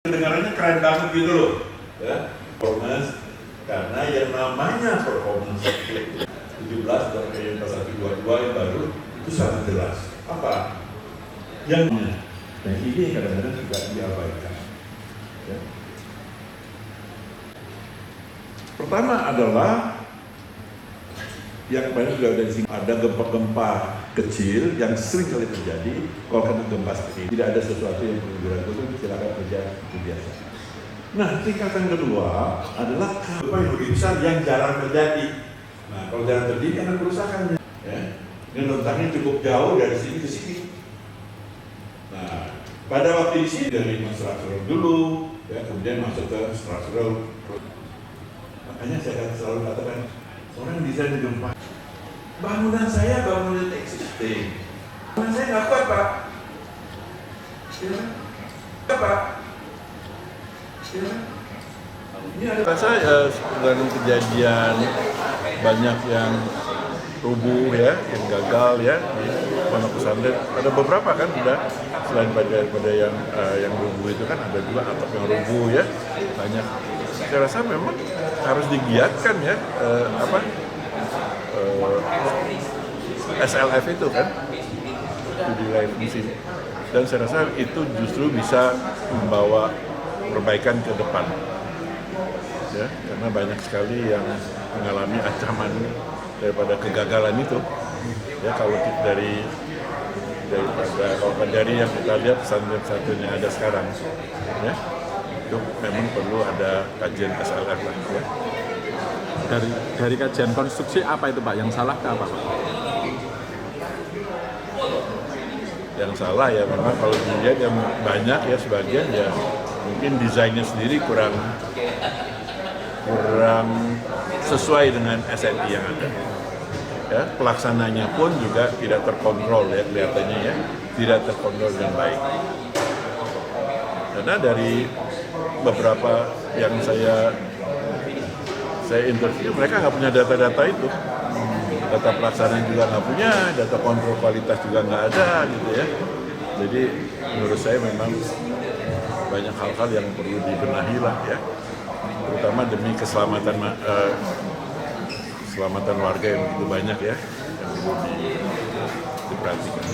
Kedengarannya keren banget gitu loh, ya. Performance, karena yang namanya performance 17 dan yang pasal 122 yang baru itu sangat jelas. Apa? Yang ini kadang-kadang juga diabaikan. Ya. Pertama adalah yang banyak juga ada di sini, ada gempa-gempa kecil yang sering kali terjadi. Kalau kena gempa seperti ini, tidak ada sesuatu yang perlu diragukan, silakan kerja seperti biasa. Nah, tingkatan kedua adalah gempa yang lebih besar yang jarang terjadi. Nah, kalau jarang terjadi akan kerusakannya. Ya. Ini rentangnya cukup jauh dari sini ke sini. Nah, pada waktu di sini dari struktural dulu, ya, kemudian masuk ke struktural. Makanya saya akan selalu katakan, orang desain gempa. Bangunan saya bangunan existing. Bangunan saya nggak kuat, Pak. Ya, Pak. Ya. Ini ada saya dengan kejadian banyak yang rubuh ya, yang gagal ya di pondok pesantren. Ada beberapa kan sudah selain pada yang rubuh itu kan ada juga atap yang rubuh ya, banyak. Saya rasa memang harus digiatkan ya SLF itu kan studi layak fungsi, dan saya rasa itu justru bisa membawa perbaikan ke depan ya, karena banyak sekali yang mengalami ancaman daripada kegagalan itu ya. Kalau dari yang kita lihat pesantren-pesantren yang ada sekarang ya, itu memang perlu ada kajian SLF lah ya. Dari kajian konstruksi apa itu Pak? Yang salah ke apa Pak? Yang salah ya memang kalau dilihat yang banyak ya, sebagian ya mungkin desainnya sendiri kurang sesuai dengan SNI yang ada. Ya, pelaksananya pun juga tidak terkontrol ya, kelihatannya ya, tidak terkontrol dengan baik. Karena dari beberapa yang saya interview, mereka nggak punya data-data itu, data pelaksanaan juga nggak punya, data kontrol kualitas juga nggak ada gitu ya. Jadi menurut saya memang banyak hal-hal yang perlu dibenahi lah ya, terutama demi keselamatan warga yang begitu banyak ya, yang perlu diperhatikan.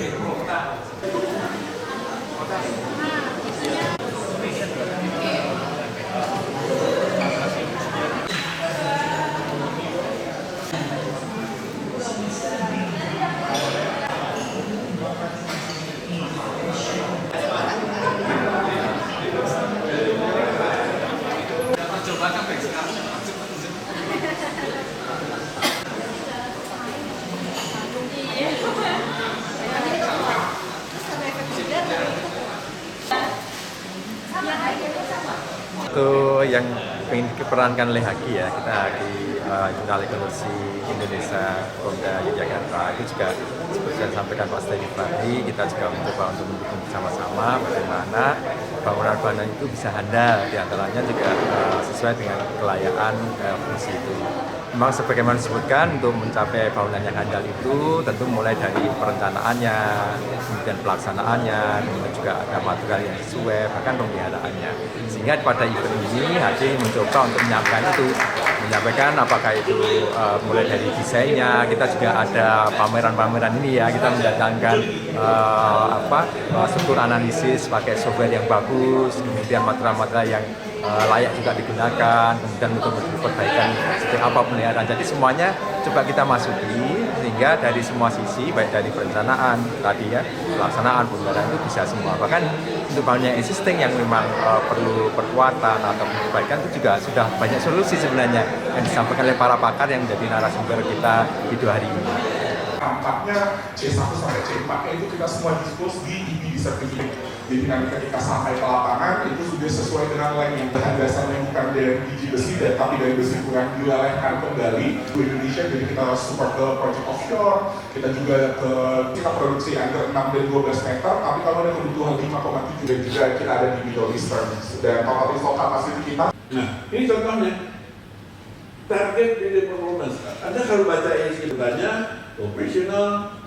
Itu yang ingin diperankan oleh Haki ya, kita di Jurnal Ekonomi Indonesia Polda Yogyakarta itu juga seperti yang disampaikan Pak Steady tadi, kita juga mencoba untuk mendukung bersama-sama bagaimana bangunan-bangunan itu bisa handal, diantaranya juga sesuai dengan kelayaan fungsi itu. Memang sebagaimana disebutkan, untuk mencapai bangunan yang handal itu tentu mulai dari perencanaannya, kemudian pelaksanaannya, kemudian juga ada maturan yang sesuai, bahkan pemeliharaannya. Sehingga pada event ini Haki mencoba untuk menyampaikan apakah itu mulai dari desainnya, kita juga ada pameran-pameran ini ya, kita mendatangkan struktur analisis pakai software yang bagus, kemudian material-material yang layak juga digunakan, kemudian untuk perbaikan seperti apa pemeliharaan. Jadi semuanya coba kita masuki sehingga dari semua sisi, baik dari perencanaan tadi ya, pelaksanaan, pemeliharaan itu bisa semua. Bahkan untuk bangunan existing yang memang perlu perkuatan atau perbaikan itu juga sudah banyak solusi sebenarnya yang disampaikan oleh para pakar yang menjadi narasumber kita video hari ini. Tampaknya C1 sampai C4 itu kita semua dispose di EPD Certificate. Jadi nanti ketika sampai ke lapangan itu sudah sesuai dengan lem yang bahan dasarnya bukan dari biji besi tapi dari besi kurang dilelehkan kembali ke Indonesia. Jadi kita support ke project offshore, kita juga kita produksi under 6 dan 12 meter, tapi kalau ada kebutuhan 5,7 dan juga kita ada di Middle Eastern dan total install capacity kita. Nah, ini contohnya target dari performance. Anda kalau baca ini sebenarnya operational,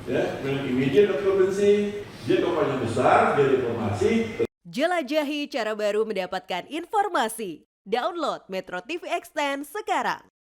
ya, dengan immediate occupancy, dia kapalnya besar, dia reformasi. Jelajahi cara baru mendapatkan informasi. Download Metro TV Extend sekarang.